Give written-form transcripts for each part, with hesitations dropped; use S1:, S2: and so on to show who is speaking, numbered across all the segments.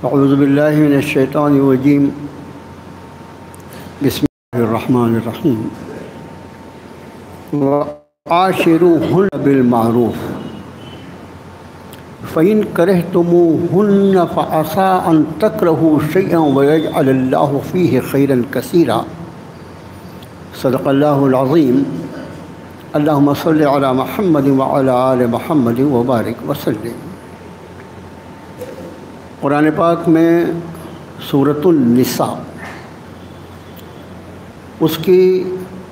S1: اعوذ باللہ من الشیطان الرجیم بسم اللہ الرحمن الرحیم وعاشروہن بالمعروف فإن کرہتموہن فعسى أن تکرہوا شیئا ویجعل اللہ فیہ خیرا کثیرا صدق اللہ العظیم اللہم صل علی محمد وعلی آل محمد وبارک وسلم۔ قرآن پاک میں سورۃ النساء اس کی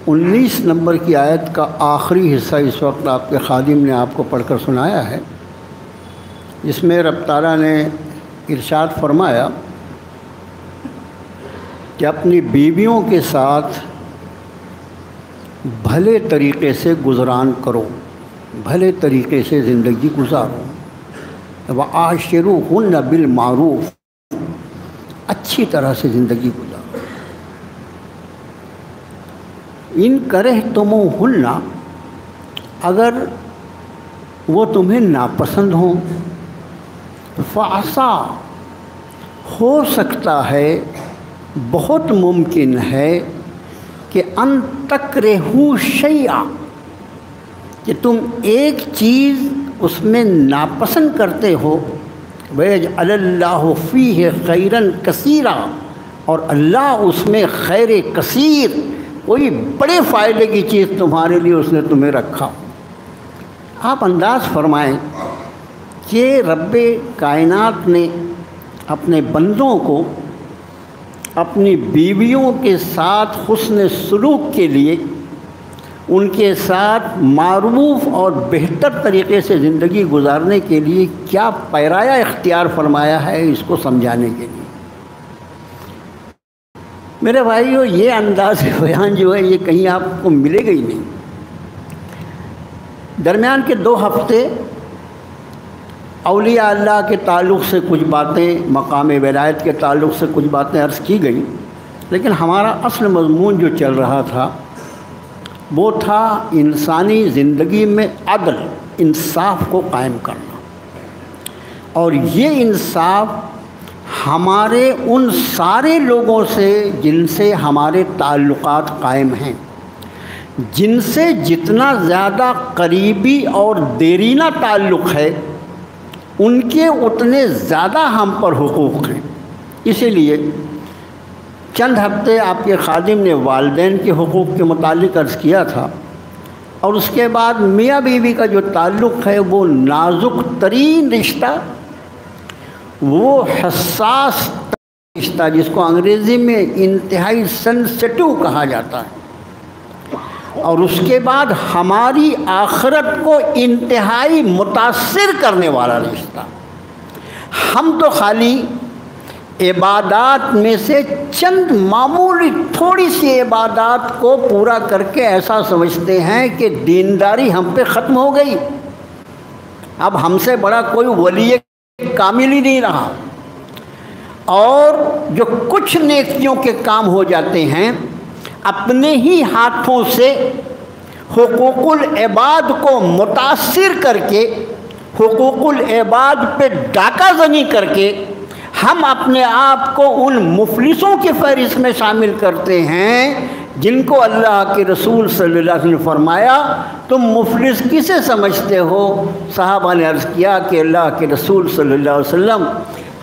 S1: 19 نمبر کی آیت کا آخری حصہ اس وقت آپ کے خادم نے آپ کو پڑھ کر سنایا ہے، جس میں رب تعالیٰ نے ارشاد فرمایا کہ اپنی بیویوں کے ساتھ بھلے طریقے سے گزران کرو، بھلے طریقے سے زندگی گزارو، وعاشروہن بالمعروف، اچھی طرح سے زندگی گزارو۔ ان کرہتموہن، اگر وہ تمہیں ناپسند ہوں، فعسیٰ، ہو سکتا ہے، بہت ممکن ہے کہ ان تکرہوا شیئا، کہ تم ایک چیز اس میں ناپسند کرتے ہو، وَيَجْعَلَ اللَّهُ فِيهِ خَيْرًا كَثِيرًا، اور اللہ اس میں خیر کثیر، کوئی بڑے فائدے کی چیز تمہارے لیے اس نے تمہیں رکھا۔ آپ انداز فرمائیں کہ رب کائنات نے اپنے بندوں کو اپنی بیویوں کے ساتھ حسن سلوک کے لیے، ان کے ساتھ معروف اور بہتر طریقے سے زندگی گزارنے کے لیے کیا پیرایا اختیار فرمایا ہے، اس کو سمجھانے کے لیے۔ میرے بھائیو، یہ انداز بیان جو ہے یہ کہیں آپ کو ملے گا ہی نہیں۔ درمیان کے 2 ہفتے اولیاء اللہ کے تعلق سے کچھ باتیں، مقام ولایت کے تعلق سے کچھ باتیں عرض کی گئیں، لیکن ہمارا اصل مضمون جو چل رہا تھا وہ تھا انسانی زندگی میں عدل، انصاف کو قائم کرنا، اور یہ انصاف ہمارے ان سارے لوگوں سے جن سے ہمارے تعلقات قائم ہیں، جن سے جتنا زیادہ قریبی اور دیرینہ تعلق ہے ان کے اتنے زیادہ ہم پر حقوق ہیں۔ اسی لیے چند ہفتے آپ کے خادم نے والدین کے حقوق کے متعلق عرض کیا تھا، اور اس کے بعد میاں بیوی کا جو تعلق ہے وہ نازک ترین رشتہ، وہ حساس رشتہ، جس کو انگریزی میں انتہائی سینسٹیو کہا جاتا ہے، اور اس کے بعد ہماری آخرت کو انتہائی متاثر کرنے والا رشتہ۔ ہم تو خالی عبادات میں سے چند معمولی تھوڑی سی عبادات کو پورا کر کے ایسا سمجھتے ہیں کہ دینداری ہم پہ ختم ہو گئی، اب ہم سے بڑا کوئی ولی کامل ہی نہیں رہا، اور جو کچھ نیکیوں کے کام ہو جاتے ہیں اپنے ہی ہاتھوں سے حقوق العباد کو متاثر کر کے، حقوق العباد پہ ڈاکہ زنی کر کے ہم اپنے آپ کو ان مفلسوں کی فہرست میں شامل کرتے ہیں جن کو اللہ کے رسول صلی اللہ علیہ وسلم نے فرمایا تم مفلس کسے سمجھتے ہو؟ صحابہ نے عرض کیا کہ اللہ کے رسول صلی اللہ علیہ وسلم،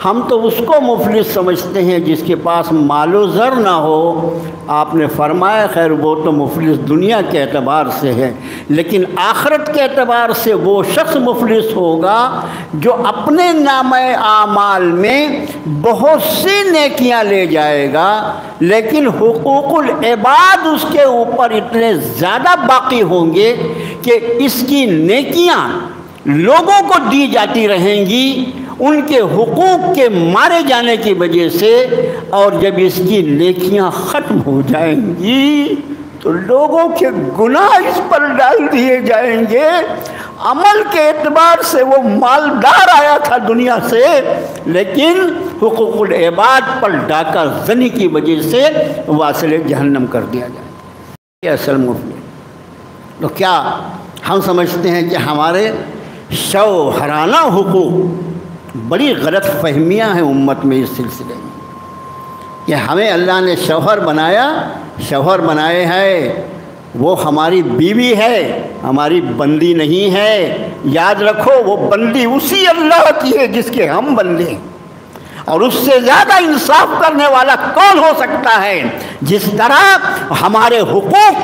S1: ہم تو اس کو مفلس سمجھتے ہیں جس کے پاس مال و زر نہ ہو۔ آپ نے فرمایا خیر وہ تو مفلس دنیا کے اعتبار سے ہے، لیکن آخرت کے اعتبار سے وہ شخص مفلس ہوگا جو اپنے نامہ اعمال میں بہت سی نیکیاں لے جائے گا، لیکن حقوق العباد اس کے اوپر اتنے زیادہ باقی ہوں گے کہ اس کی نیکیاں لوگوں کو دی جاتی رہیں گی ان کے حقوق کے مارے جانے کی وجہ سے، اور جب اس کی نیکیاں ختم ہو جائیں گی تو لوگوں کے گناہ اس پر ڈال دیے جائیں گے۔ عمل کے اعتبار سے وہ مالدار آیا تھا دنیا سے، لیکن حقوق العباد پر ڈاکہ زنی کی وجہ سے واصل جہنم کر دیا جائے۔ یہ اصل مفلس تو کیا ہم سمجھتے ہیں کہ ہمارے شوہرانہ حقوق بڑی غلط فہمیاں ہیں امت میں اس سلسلے میں کہ ہمیں اللہ نے شوہر بنائے ہیں، وہ ہماری بیوی ہے، ہماری بندی نہیں ہے۔ یاد رکھو وہ بندی اسی اللہ کی ہے جس کے ہم بندے ہیں، اور اس سے زیادہ انصاف کرنے والا کون ہو سکتا ہے؟ جس طرح ہمارے حقوق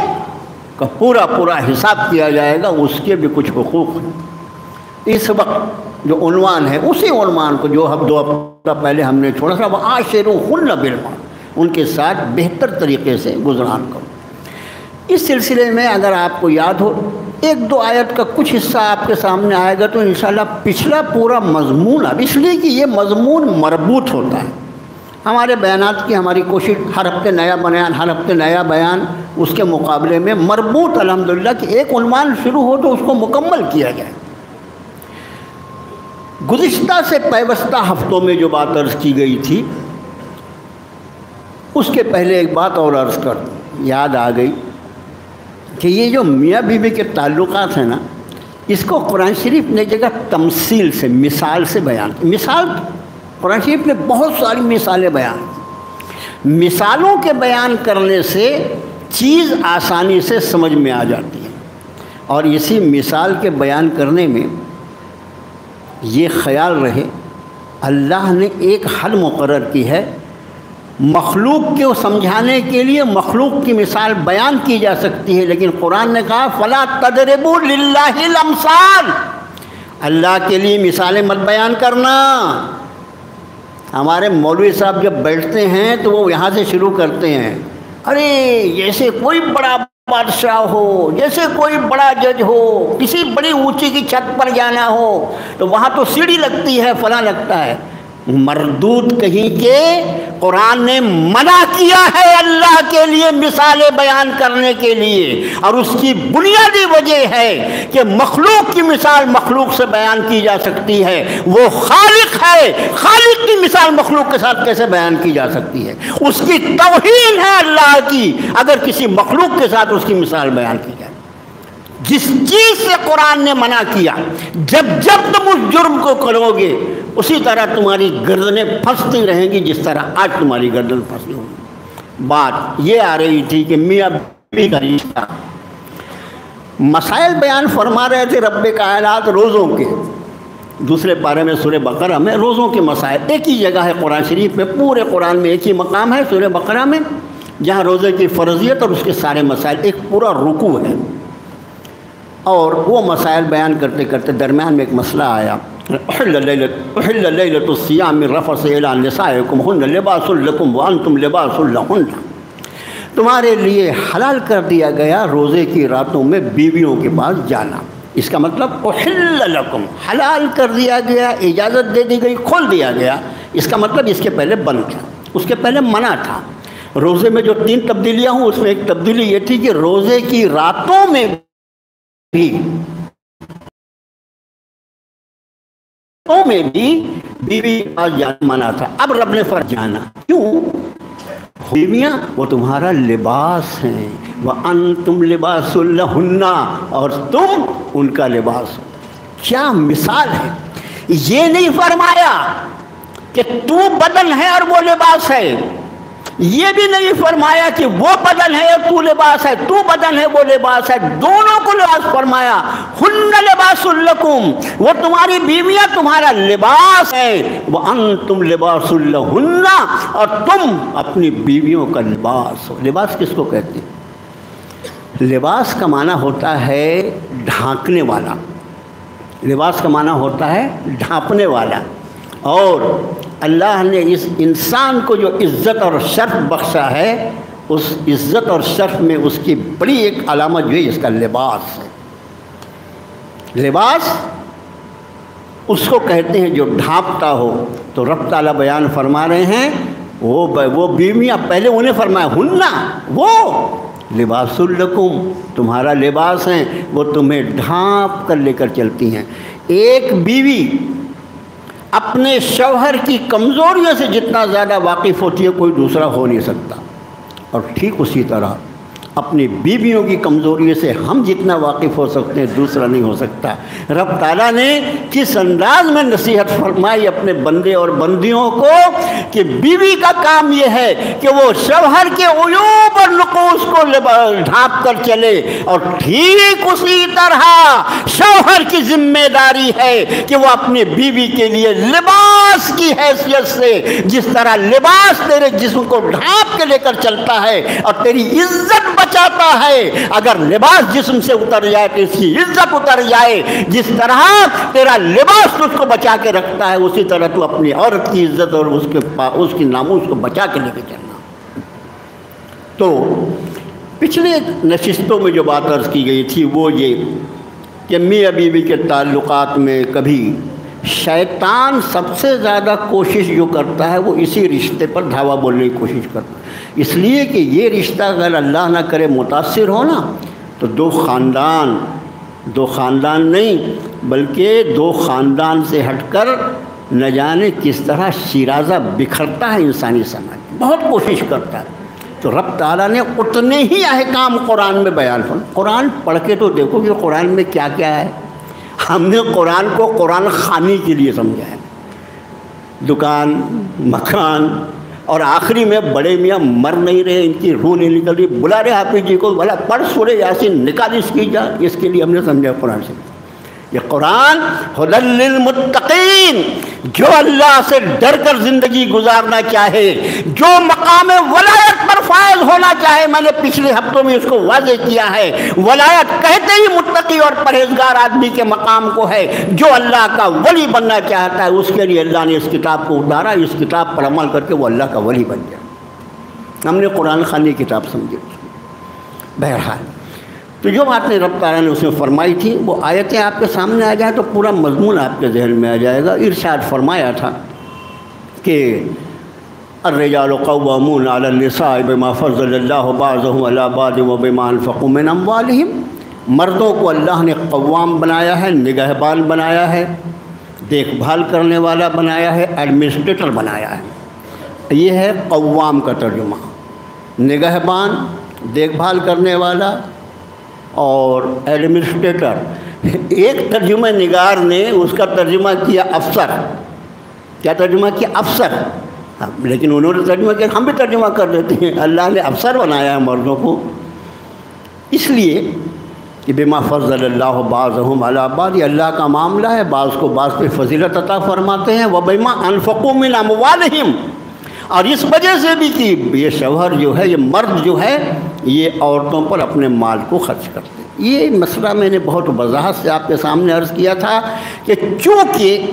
S1: کا پورا حساب کیا جائے گا، اس کے بھی کچھ حقوق ہیں۔ اس وقت جو عنوان ہے اسی عنوان کو جو ہم 2 ہفتہ پہلے ہم نے چھوڑا تھا، وہ عاشروہن بالمعروف، ان کے ساتھ بہتر طریقے سے گزران کرو۔ اس سلسلے میں اگر آپ کو یاد ہو 1-2 آیت کا کچھ حصہ آپ کے سامنے آئے گا تو انشاءاللہ پچھلا پورا مضمون، اب اس لیے کہ یہ مضمون مربوط ہوتا ہے، ہمارے بیانات کی ہماری کوشش ہر ہفتے نیا بیان اس کے مقابلے میں مربوط الحمدللہ کہ ایک عنوان شروع ہو تو اس کو مکمل کیا جائے۔ گزشتہ سے پیوستہ ہفتوں میں جو بات عرض کی گئی تھی اس کے پہلے ایک بات اور عرض کر یاد آ گئی کہ یہ جو میاں بیوی کے تعلقات ہیں نا، اس کو قرآن شریف نے جگہ تمثیل سے، مثال سے بیان کی۔ مثال قرآن شریف نے بہت ساری مثالیں بیان کی۔ مثالوں کے بیان کرنے سے چیز آسانی سے سمجھ میں آ جاتی ہے، اور اسی مثال کے بیان کرنے میں یہ خیال رہے اللہ نے ایک حد مقرر کی ہے، مخلوق کو سمجھانے کے لیے مخلوق کی مثال بیان کی جا سکتی ہے، لیکن قرآن نے کہا فَلَا تَضْرِبُوا لِلَّهِ الْأَمْثَالَ، اللہ کے لیے مثالیں مت بیان کرنا۔ ہمارے مولوی صاحب جب بیٹھتے ہیں تو وہ یہاں سے شروع کرتے ہیں، ارے جیسے کوئی بڑا بادشاہ ہو، جیسے کوئی بڑا جج ہو، کسی بڑی اونچی کی چھت پر جانا ہو تو وہاں تو سیڑھی لگتی ہے، فلاں لگتا ہے۔ مردود کہیں کہ قرآن نے منع کیا ہے اللہ کے لیے مثالیں بیان کرنے کے لیے، اور اس کی بنیادی وجہ ہے کہ مخلوق کی مثال مخلوق سے بیان کی جا سکتی ہے، وہ خالق ہے، خالق کی مثال مخلوق کے ساتھ کیسے بیان کی جا سکتی ہے؟ اس کی توہین ہے اللہ کی اگر کسی مخلوق کے ساتھ اس کی مثال بیان کی جائے۔ جس چیز سے قرآن نے منع کیا، جب تم اس جرم کو کرو گے اسی طرح تمہاری گردنیں پھنستی رہیں گی جس طرح آج تمہاری گردن پھنسی ہوگی۔ بات یہ آ رہی تھی کہ میاں بیوی کا رشتہ، مسائل بیان فرما رہے تھے رب کائنات روزوں کے، دوسرے پارے میں سورہ بقرہ میں روزوں کے مسائل ایک ہی جگہ ہے قرآن شریف میں، پورے قرآن میں ایک ہی مقام ہے سورہ بقرہ میں جہاں روزے کی فرضیت اور اس کے سارے مسائل، ایک پورا رکوع ہے، اور وہ مسائل بیان کرتے کرتے درمیان میں ایک مسئلہ آیا، احل لیلۃ الصیام الرفث الی نسائکم ہن لباس لکم وانتم لباس لہن، تمہارے لیے حلال کر دیا گیا روزے کی راتوں میں بیویوں کے پاس جانا۔ اس کا مطلب احل لکم، حلال کر دیا گیا، اجازت دے دی گئی، کھول دیا گیا۔ اس کا مطلب اس کے پہلے بند تھا، اس کے پہلے منع تھا۔ روزے میں جو 3 تبدیلیاں ہوں اس میں ایک تبدیلی یہ تھی کہ روزے کی راتوں میں بھی بیوی کے پاس جانا منع تھا۔ اب رب نے فرض جانا، کیوں؟ بیویاں وہ تمہارا لباس ہیں، وَأَنْتُمْ لِبَاسٌ لَهُنَّ، اور تم ان کا لباس ہو۔ کیا مثال ہے! یہ نہیں فرمایا کہ تو بدن ہے اور وہ لباس ہے، یہ بھی نہیں فرمایا کہ وہ بدن ہے اور تو لباس ہے، تو بدن ہے وہ لباس ہے، دونوں کو لباس فرمایا۔ ہن لباس لکم، وہ تمہاری بیویاں تمہارا لباس ہے، وانتم لباس لہن، اور تم اپنی بیویوں کا لباس ہو۔ لباس کس کو کہتے ہیں؟ لباس کا معنی ہوتا ہے ڈھانکنے والا، لباس کا معنی ہوتا ہے ڈھانپنے والا، اور اللہ نے اس انسان کو جو عزت اور شرف بخشا ہے، اس عزت اور شرف میں اس کی بڑی ایک علامت جو ہے اس کا لباس ہے۔ لباس اس کو کہتے ہیں جو ڈھانپتا ہو۔ تو رب تعالیٰ بیان فرما رہے ہیں وہ بیویاں، پہلے انہیں فرمایا ہننا، وہ لباس لکم، تمہارا لباس ہیں، وہ تمہیں ڈھانپ کر لے کر چلتی ہیں۔ ایک بیوی اپنے شوہر کی کمزوریوں سے جتنا زیادہ واقف ہوتی ہے کوئی دوسرا ہو نہیں سکتا، اور ٹھیک اسی طرح اپنی بیویوں کی کمزوری سے ہم جتنا واقف ہو سکتے ہیں دوسرا نہیں ہو سکتا۔ رب تعالیٰ نے کس انداز میں نصیحت فرمائی اپنے بندے اور بندیوں کو کہ بیوی کا کام یہ ہے کہ وہ شوہر کے عیوب اور نقوص کو ڈھانپ کر چلے، اور ٹھیک اسی طرح شوہر کی ذمہ داری ہے کہ وہ اپنی بیوی کے لیے لباس کی حیثیت سے، جس طرح لباس تیرے جسم کو ڈھانپ کے لے کر چلتا ہے اور تیری عزت بچاتا ہے، اگر لباس جسم سے اتر جائے تو اس کی عزت اتر جائے، جس طرح تیرا لباس اس کو بچا کے رکھتا ہے اسی طرح تو اپنی عورت کی عزت اور اس کی ناموس کو بچا کے لے کے چلنا۔ تو پچھلے نشستوں میں جو بات عرض کی گئی تھی وہ یہ کہ میاں بیوی کے تعلقات میں کبھی شیطان سب سے زیادہ کوشش جو کرتا ہے وہ اسی رشتے پر دھاوا بولنے کی کوشش کرتا ہے، اس لیے کہ یہ رشتہ اگر اللہ نہ کرے متاثر ہو نا تو دو خاندان نہیں بلکہ دو خاندان سے ہٹ کر نہ جانے کس طرح شیرازہ بکھرتا ہے انسانی سماج، بہت کوشش کرتا ہے۔ تو رب تعالیٰ نے اتنے ہی احکام قرآن میں بیان فرمائے۔ قرآن پڑھ کے تو دیکھو کہ قرآن میں کیا کیا ہے۔ ہم نے قرآن کو قرآن خوانی کے لیے سمجھا ہے، دکان مکان، اور آخری میں بڑے میاں مر نہیں رہے، ان کی روح نہیں نکل رہی، بلا رہے حافظ جی کو، بھلا پڑھ سورہ یاسین نکال اس کی جا، اس کے لیے ہم نے سمجھا قرآن سے۔ یہ قرآن ھدی للمتقین، جو اللہ سے ڈر کر زندگی گزارنا چاہے، جو مقام ولایت پر فائز ہونا چاہے، میں نے پچھلے ہفتوں میں اس کو واضح کیا ہے، ولایت کہتے ہی متقی اور پرہیزگار آدمی کے مقام کو ہے، جو اللہ کا ولی بننا چاہتا ہے اس کے لیے اللہ نے اس کتاب کو اتارا، اس کتاب پر عمل کر کے وہ اللہ کا ولی بن جائے۔ ہم نے قرآن خوانی کتاب سمجھی۔ بہرحال تو جو بات نے رب تعالیٰ نے اس میں فرمائی تھی وہ آیتیں آپ کے سامنے آ جائیں تو پورا مضمون آپ کے ذہن میں آ جائے گا۔ ارشاد فرمایا تھا کہ الرجال قوامون علی النساء بما فضل اللہ بعضهم علی بعض وبما انفقوا من اموالهم، مردوں کو اللہ نے قوام بنایا ہے، نگہبان بنایا ہے، دیکھ بھال کرنے والا بنایا ہے، ایڈمنسٹریٹر بنایا ہے۔ یہ ہے قوام کا ترجمہ، نگہبان، دیکھ بھال کرنے والا اور ایڈمنسٹریٹر۔ ایک ترجمہ نگار نے اس کا ترجمہ کیا افسر، کیا ترجمہ کیا؟ افسر، لیکن انہوں نے ترجمہ کیا، ہم بھی ترجمہ کر دیتے ہیں، اللہ نے افسر بنایا ہے مردوں کو، اس لیے کہ بما فضل اللہ بعضهم علی بعض، یہ اللہ کا معاملہ ہے، بعض کو بعض پہ فضیلت عطا فرماتے ہیں، وبما انفقوا من اموالهم، اور اس وجہ سے بھی کہ یہ شوہر جو ہے، یہ مرد جو ہے، یہ عورتوں پر اپنے مال کو خرچ کرتے ہیں۔ یہ مسئلہ میں نے بہت وضاحت سے آپ کے سامنے عرض کیا تھا کہ چونکہ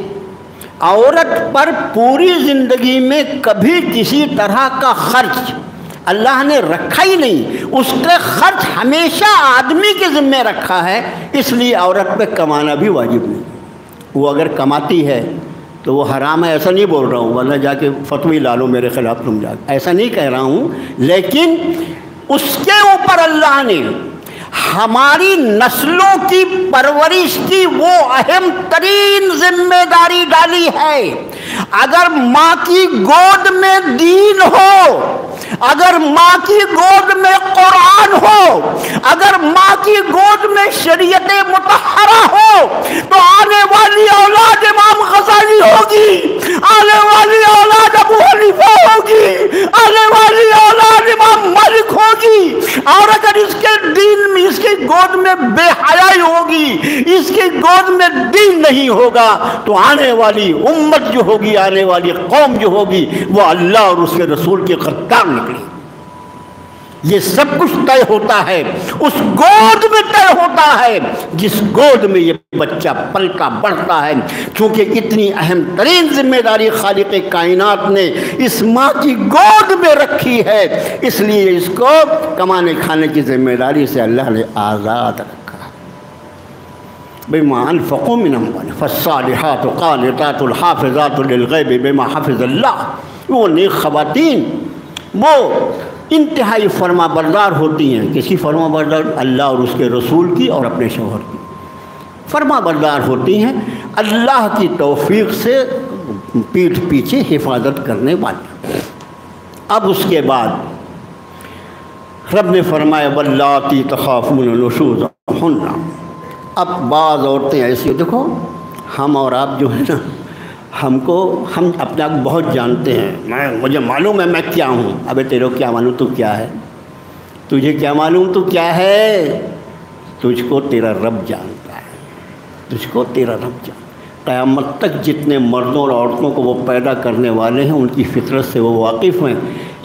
S1: عورت پر پوری زندگی میں کبھی کسی طرح کا خرچ اللہ نے رکھا ہی نہیں، اس کا خرچ ہمیشہ آدمی کے ذمہ رکھا ہے، اس لیے عورت پہ کمانا بھی واجب نہیں۔ وہ اگر کماتی ہے تو وہ حرام ہے ایسا نہیں بول رہا ہوں، ورنہ جا کے فتوی لا لو میرے خلاف تم جا کے، ایسا نہیں کہہ رہا ہوں، لیکن اس کے اوپر اللہ نے ہماری نسلوں کی پرورش کی وہ اہم ترین ذمہ داری ڈالی ہے۔ اگر ماں کی گود میں دین ہو، اگر ماں کی گود میں قرآن ہو، اگر ماں کی گود میں شریعت مطہرہ ہو، تو آنے والی اولاد امام غزالی ہوگی، آنے والی اولاد ابو حنیفہ ہوگی، آنے والی اولاد امام مالک ہوگی۔ اور اگر اس کے دین میں، اس کی گود میں بے حیائی ہوگی، اس کی گود میں دین نہیں ہوگا، تو آنے والی امت جو ہوگی، آنے والی قوم جو ہوگی، وہ اللہ اور اس کے رسول کے غدار نکلی۔ یہ سب کچھ طے ہوتا ہے، اس گود میں طے ہوتا ہے جس گود میں یہ بچہ پلتا بڑھتا ہے۔ چونکہ اتنی اہم ترین ذمہ داری خالق کائنات نے اس ماں کی گود میں رکھی ہے، اس لیے اس کو کمانے کھانے کی ذمہ داری سے اللہ نے آزاد رکھا۔ بما انفقوا من اموالهم فالصالحات قانتات الحافظات للغیب بما حفظ اللہ، وہ نیک خواتین وہ انتہائی فرما بردار ہوتی ہیں۔ کسی فرما بردار؟ اللہ اور اس کے رسول کی اور اپنے شوہر کی فرما بردار ہوتی ہیں، اللہ کی توفیق سے پیٹھ پیچھے حفاظت کرنے والی۔ اب اس کے بعد رب نے فرمایا واللاتی تخافون نشوزہن. اب بعض عورتیں ایسی، دیکھو ہم اور آپ جو ہے نا، ہم اپنے آپ بہت جانتے ہیں. مجھے معلوم ہے میں کیا ہوں. ابے تیرے کو کیا معلوم تو کیا ہے؟ تجھے کیا معلوم تو کیا ہے؟ تجھ کو تیرا رب جانتا ہے. تجھ کو تیرا رب جانتا ہے. قیامت تک جتنے مردوں اور عورتوں کو وہ پیدا کرنے والے ہیں ان کی فطرت سے وہ واقف ہیں،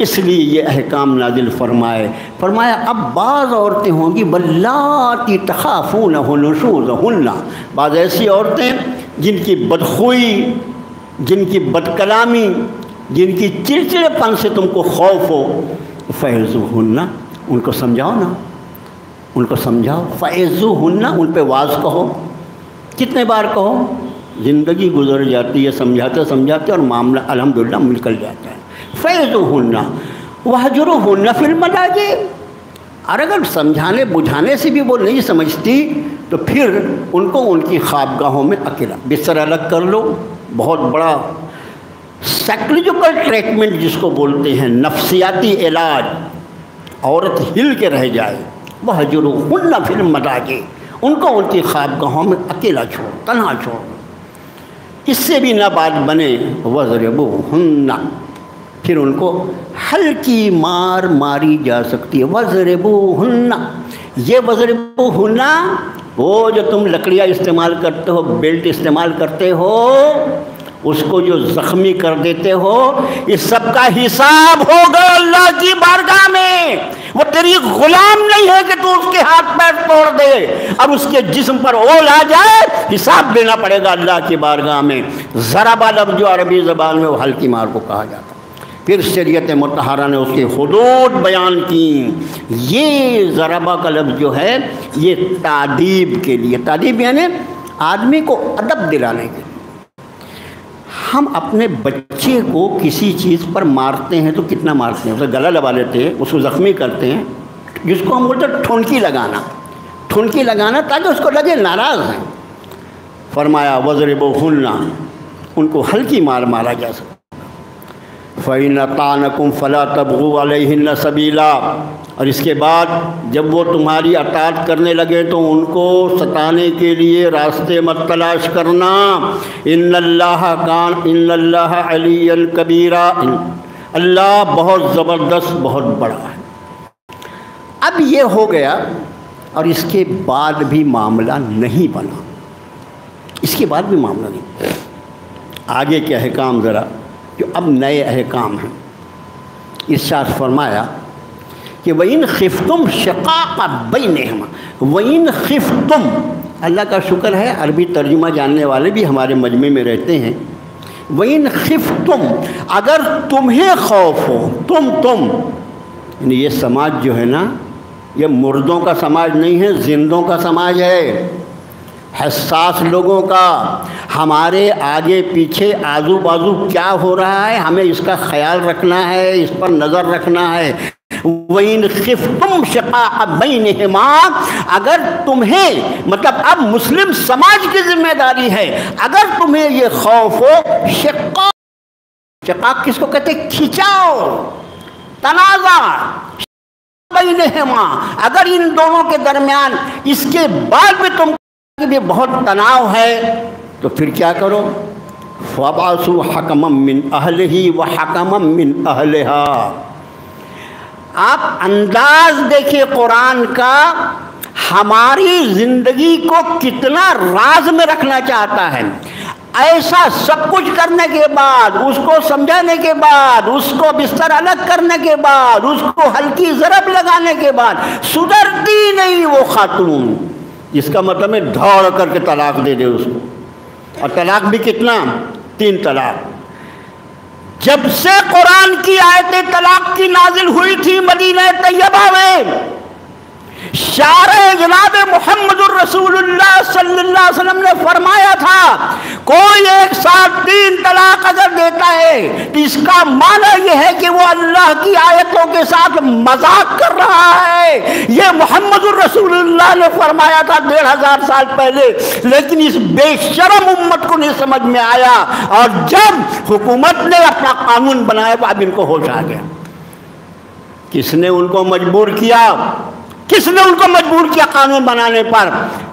S1: اس لیے یہ احکام نازل فرمایا اب بعض عورتیں ہوں گی واللاتی تخافون نشوزہن، بعض ایسی عورتیں جن کی بدخوئی، جن کی بد کلامی، جن کی چڑچڑے پن سے تم کو خوف ہو، فعظوہن، ان کو سمجھاؤ نا، ان کو سمجھاؤ. فعظوہن، ان پہ واعظ کہو. کتنے بار کہو؟ زندگی گزر جاتی ہے سمجھاتے سمجھاتے اور معاملہ الحمدللہ نکل جاتا ہے. فعظوہن واہجروہن فی المضاجع. اور اگر سمجھانے بجھانے سے بھی وہ نہیں سمجھتی تو پھر ان کو ان کی خوابگاہوں میں اکیلا بستر الگ کر لو. بہت بڑا سائیکولوجیکل ٹریٹمنٹ جس کو بولتے ہیں، نفسیاتی علاج. عورت ہل کے رہ جائے. واہجروہن فی المضاجع، ان کو ان کی خوابگاہوں میں اکیلا چھوڑ، تنہا چھوڑ. اس سے بھی نہ بات بنے وَضْرِبُوهُنَّ، پھر ان کو ہلکی مار ماری جا سکتی ہے. وَضْرِبُوهُنَّ، یہ وَضْرِبُوهُنَّ وہ جو تم لکڑیاں استعمال کرتے ہو، بیلٹ استعمال کرتے ہو، اس کو جو زخمی کر دیتے ہو، اس سب کا حساب ہوگا اللہ کی بارگاہ میں. وہ تیری غلام نہیں ہے کہ تو اس کے ہاتھ پیر توڑ دے اور اس کے جسم پر اول آ جائے. حساب دینا پڑے گا اللہ کی بارگاہ میں. ضربہ لفظ جو عربی زبان میں وہ ہلکی مار کو کہا جاتا. پھر شریعت مطہرہ نے اس کی حدود بیان کی. یہ ضربہ کا لفظ جو ہے یہ تادیب کے لیے، تادیب یعنی آدمی کو ادب دلانے کے لیے. ہم اپنے بچے کو کسی چیز پر مارتے ہیں تو کتنا مارتے ہیں؟ اسے گلا لگا لیتے ہیں، اس کو زخمی کرتے ہیں، جس کو ہم بولتے ہیں ٹھنکی لگانا. ٹھنکی لگانا تاکہ اس کو لگے ناراض ہیں. فرمایا وَضْرِبُوهُنَّ، ان کو ہلکی مار مارا جا سکتا. فَإِنْ أَطَعْنَكُمْ فَلَا تَبْغُوا عَلَيْهِنَّ سَبِيلًا، اور اس کے بعد جب وہ تمہاری اطاعت کرنے لگے تو ان کو ستانے کے لیے راستے مت تلاش کرنا. ان اللہ علی کبیرہ، اللہ بہت زبردست، بہت بڑا ہے. اب یہ ہو گیا اور اس کے بعد بھی معاملہ نہیں بنا. اس کے بعد بھی معاملہ نہیں. آگے کے احکام ذرا جو اب نئے احکام ہیں. ارشاد فرمایا کہ وَإِنْ خِفْتُمْ شِقَاقَ بَيْنِهِمَا. وَإِنْ خِفْتُمْ، اللہ کا شکر ہے عربی ترجمہ جاننے والے بھی ہمارے مجمع میں رہتے ہیں. وَإِنْ خِفْتُمْ، اگر تمہیں خوف ہو، تم یعنی یہ سماج جو ہے نا، یہ مردوں کا سماج نہیں ہے، زندوں کا سماج ہے، حساس لوگوں کا. ہمارے آگے پیچھے آزو بازو کیا ہو رہا ہے ہمیں اس کا خیال رکھنا ہے، اس پر نظر رکھنا ہے. وَإِنْ خِفْتُمْ شِقَاقَ بَيْنِهِمَا، اگر تمہیں، مطلب اب مسلم سماج کی ذمہ داری ہے، اگر تمہیں یہ خوف ہو، شقاق کس کو کہتے ہیں؟ کھچاؤ، تنازع. بَيْنِهِمَا، اگر ان دونوں کے درمیان اس کے بعد بھی تم بھی بہت تناؤ ہے تو پھر کیا کرو؟ فَابْعَثُوا حَكَمًا مِّنْ أَهْلِهِ وَحَكَمًا مِّنْ أَهْلِهَا. آپ انداز دیکھیں قرآن کا، ہماری زندگی کو کتنا راز میں رکھنا چاہتا ہے. ایسا سب کچھ کرنے کے بعد، اس کو سمجھانے کے بعد، اس کو بستر الگ کرنے کے بعد، اس کو ہلکی ضرب لگانے کے بعد سدھرتی نہیں وہ خاتون. اس کا مطلب ہے دوڑ کر کے طلاق دے دے اس کو. اور طلاق بھی کتنا؟ 3 طلاق. جب سے قرآن کی آیت طلاق کی نازل ہوئی تھی مدینہ طیبہ میں، شارع جناب محمد الرسول اللہ صلی اللہ علیہ وسلم نے فرمایا تھا کوئی ایک ساتھ 3 طلاق اگر دیتا ہے تو اس کا معنی یہ ہے کہ وہ اللہ کی آیتوں کے ساتھ مذاق کر رہا ہے. یہ محمد الرسول اللہ نے فرمایا تھا 1500 سال پہلے، لیکن اس بے شرم امت کو نہیں سمجھ میں آیا، اور جب حکومت نے اپنا قانون بنایا تو اب ان کو ہوش آ گیا. کس نے ان کو مجبور کیا؟ کس نے ان کو مجبور کیا قانون بنانے پر؟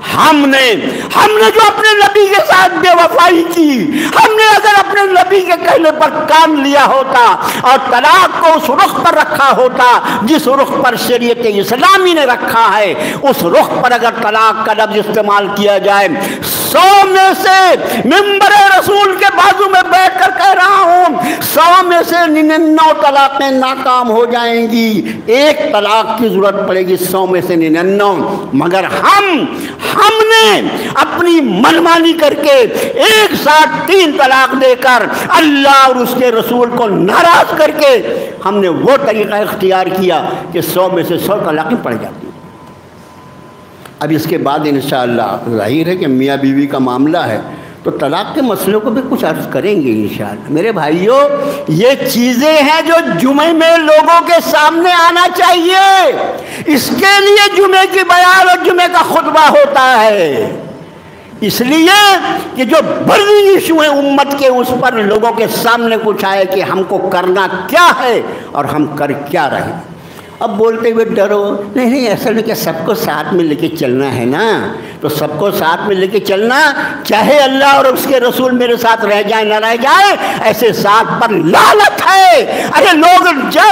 S1: ہم نے جو اپنے نبی کے ساتھ بے وفائی کی، ہم نے اگر اپنے نبی کے کہنے پر کام لیا ہوتا اور طلاق کو اس رخ پر رکھا ہوتا جس رخ پر شریعت اسلامی نے رکھا ہے، اس رخ پر اگر طلاق کا لفظ استعمال کیا جائے، 100 میں سے منبر رسول کے بازو میں بیٹھ کر کہہ رہا ہوں 100 میں سے 99 طلاقیں ناکام ہو جائیں گی، ایک طلاق کی ضرورت پڑے گی 100 میں سے 99۔ مگر ہم نے اپنی منمانی کر کے ایک ساتھ 3 طلاق دے کر اللہ اور اس کے رسول کو ناراض کر کے ہم نے وہ طریقہ اختیار کیا کہ 100 میں سے 100 طلاقیں پڑ جاتی ہیں۔ اب اس کے بعد انشاءاللہ ظاہر ہے کہ میاں بیوی کا معاملہ ہے تو طلاق کے مسئلے کو بھی کچھ عرض کریں گے انشاءاللہ۔ میرے بھائیوں، یہ چیزیں ہیں جو جمعے میں لوگوں کے سامنے آنا چاہیے، اس کے لیے جمعے کی بیان اور جمعے کا خطبہ ہوتا ہے، اس لیے کہ جو بڑی ایشو ہیں امت کے اس پر لوگوں کے سامنے کچھ آئے کہ ہم کو کرنا کیا ہے اور ہم کر کیا رہے ہیں۔ اب بولتے ہوئے ڈرو نہیں، اصل میں کہ سب کو ساتھ میں لے کے چلنا ہے نا، تو سب کو ساتھ میں لے کے چلنا، چاہے اللہ اور اس کے رسول میرے ساتھ رہ جائیں نہ رہ جائیں، ایسے ساتھ پر لعنت ہے۔ ارے لوگ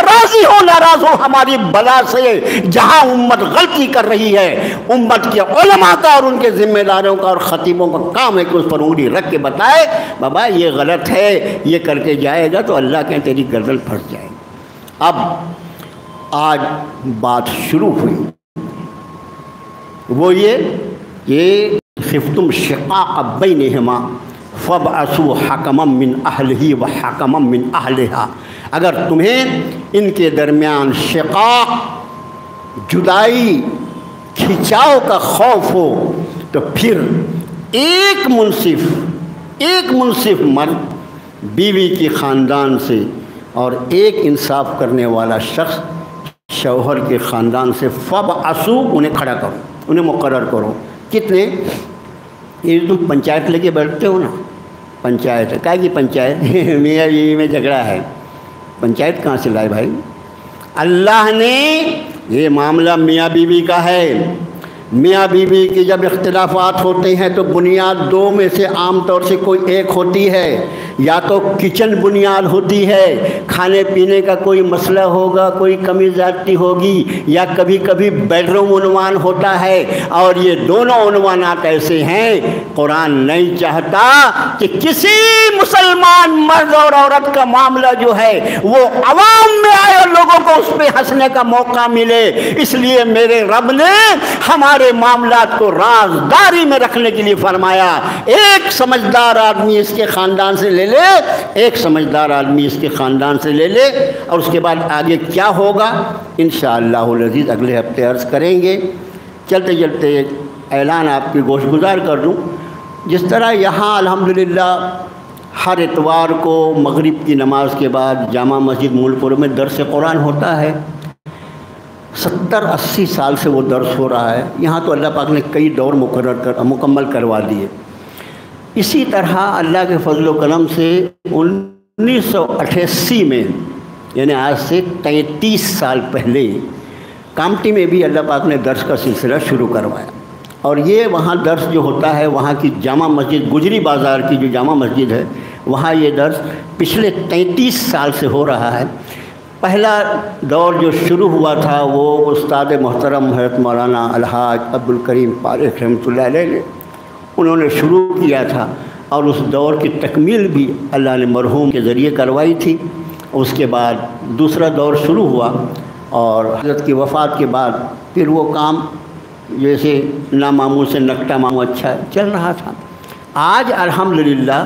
S1: راضی ہو ناراض ہو ہماری بلا سے، جہاں امت غلطی کر رہی ہے، امت کے علماء کا اور ان کے ذمہ داروں کا اور خطیبوں کا کام ہے کہ اس پر انگلی رکھ کے بتائے بابا یہ غلط ہے، یہ کر کے جائے گا تو اللہ کے تیری گردن پھنس جائے گی۔ اب آج بات شروع ہوئی وہ یہ خفتم شقاق بینہما فابعثوا حکما من اہلہ وحکما من اہلہا، اگر تمہیں ان کے درمیان شقاق، جدائی، کھچاؤ کا خوف ہو تو پھر ایک منصف مرد بیوی کی خاندان سے اور ایک انصاف کرنے والا شخص شوہر کے خاندان سے فابعثوا، انہیں کھڑا کرو، انہیں مقرر کرو۔ کتنے؟ یہ تم پنچایت لے کے بیٹھتے ہو نا، پنچایت ہے، کیا کی پنچایت؟ میاں بیوی میں جھگڑا ہے، پنچایت کہاں سے لائے بھائی؟ اللہ نے، یہ معاملہ میاں بیوی کا ہے، میاں بیوی کی جب اختلافات ہوتے ہیں تو بنیاد 2 میں سے عام طور سے کوئی ایک ہوتی ہے، یا تو کچن بنیاد ہوتی ہے، کھانے پینے کا کوئی مسئلہ ہوگا، کوئی کمی زیادتی ہوگی، یا کبھی کبھی بیڈ روم عنوان ہوتا ہے، اور یہ دونوں عنوانات ایسے ہیں قرآن نہیں چاہتا کہ کسی مسلمان مرد اور عورت کا معاملہ جو ہے وہ عوام میں آئے اور لوگوں کو اس پہ ہنسنے کا موقع ملے، اس لیے میرے رب نے ہمارے معاملات کو رازداری میں رکھنے کے لیے فرمایا ایک سمجھدار آدمی اس کے خاندان سے لے لے، ایک سمجھدار آدمی اس کے خاندان سے لے لے، اور اس کے بعد آگے کیا ہوگا انشاءاللہ العزیز اگلے ہفتے عرض کریں گے۔ چلتے چلتے اعلان آپ کی گوش گزار کر دوں، جس طرح یہاں الحمدللہ ہر اتوار کو مغرب کی نماز کے بعد جامع مسجد مول پور میں درس قرآن ہوتا ہے، 70-80 سال سے وہ درس ہو رہا ہے، یہاں تو اللہ پاک نے کئی دور مکمل کروا دیے۔ اسی طرح اللہ کے فضل و کرم سے 1988 میں، یعنی آج سے 33 سال پہلے، کامٹی میں بھی اللہ پاک نے درس کا سلسلہ شروع کروایا، اور یہ وہاں درس جو ہوتا ہے وہاں کی جامع مسجد گجری بازار کی جو جامع مسجد ہے وہاں یہ درس پچھلے 33 سال سے ہو رہا ہے۔ پہلا دور جو شروع ہوا تھا وہ استاد محترم حضرت مولانا الحاج عبدالکریم فاروق رحمۃ اللہ علیہ نے انہوں نے شروع کیا تھا، اور اس دور کی تکمیل بھی اللہ نے مرحوم کے ذریعے کروائی تھی۔ اس کے بعد دوسرا دور شروع ہوا، اور حضرت کی وفات کے بعد پھر وہ کام جیسے ناماموں سے نکٹا ماموں اچھا چل رہا تھا۔ آج الحمدللہ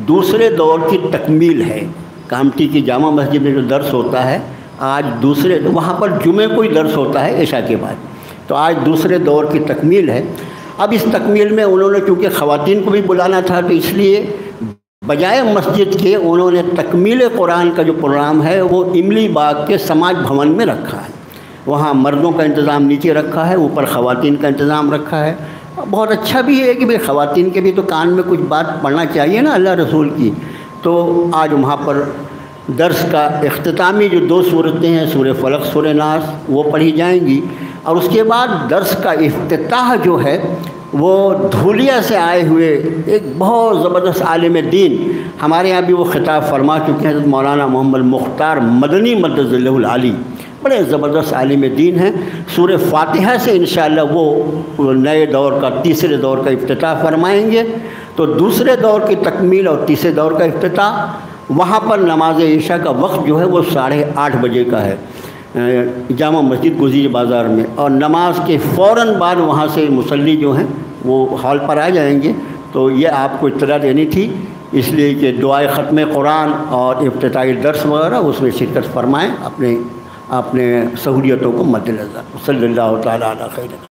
S1: دوسرے دور کی تکمیل ہے، کامٹی کی جامع مسجد میں جو درس ہوتا ہے آج دوسرے، وہاں پر جمعے کو ہی درس ہوتا ہے عشاء کے بعد، تو آج دوسرے دور کی تکمیل ہے۔ اب اس تکمیل میں انہوں نے چونکہ خواتین کو بھی بلانا تھا تو اس لیے بجائے مسجد کے انہوں نے تکمیل قرآن کا جو پروگرام ہے وہ املی باغ کے سماج بھون میں رکھا ہے، وہاں مردوں کا انتظام نیچے رکھا ہے، اوپر خواتین کا انتظام رکھا ہے۔ بہت اچھا بھی ہے کہ بھئی خواتین کے بھی تو کان میں کچھ بات پڑھنا چاہیے نا اللہ رسول کی، تو آج وہاں پر درس کا اختتامی جو 2 صورتیں ہیں سورہ فلق سورہ ناس وہ پڑھی جائیں گی، اور اس کے بعد درس کا افتتاح جو ہے وہ دھولیا سے آئے ہوئے ایک بہت زبردست عالم دین، ہمارے یہاں بھی وہ خطاب فرما چکے ہیں، حضرت مولانا محمد مختار مدنی مدد اللہ العالی، بڑے زبردست عالم دین ہیں۔ سورہ فاتحہ سے انشاءاللہ وہ نئے دور کا تیسرے دور کا افتتاح فرمائیں گے، تو دوسرے دور کی تکمیل اور تیسرے دور کا افتتاح، وہاں پر نماز عشاء کا وقت جو ہے وہ 8:30 بجے کا ہے جامع مسجد گزیر بازار میں، اور نماز کے فوراً بعد وہاں سے مصلی جو ہیں وہ ہال پر آ جائیں گے۔ تو یہ آپ کو اطلاع دینی تھی، اس لیے کہ دعائے ختم قرآن اور افتتاحی درس وغیرہ اس میں شرکت فرمائیں اپنے سہولیتوں کو مد نظر۔ صلی اللہ تعالیٰ علیہ خیر۔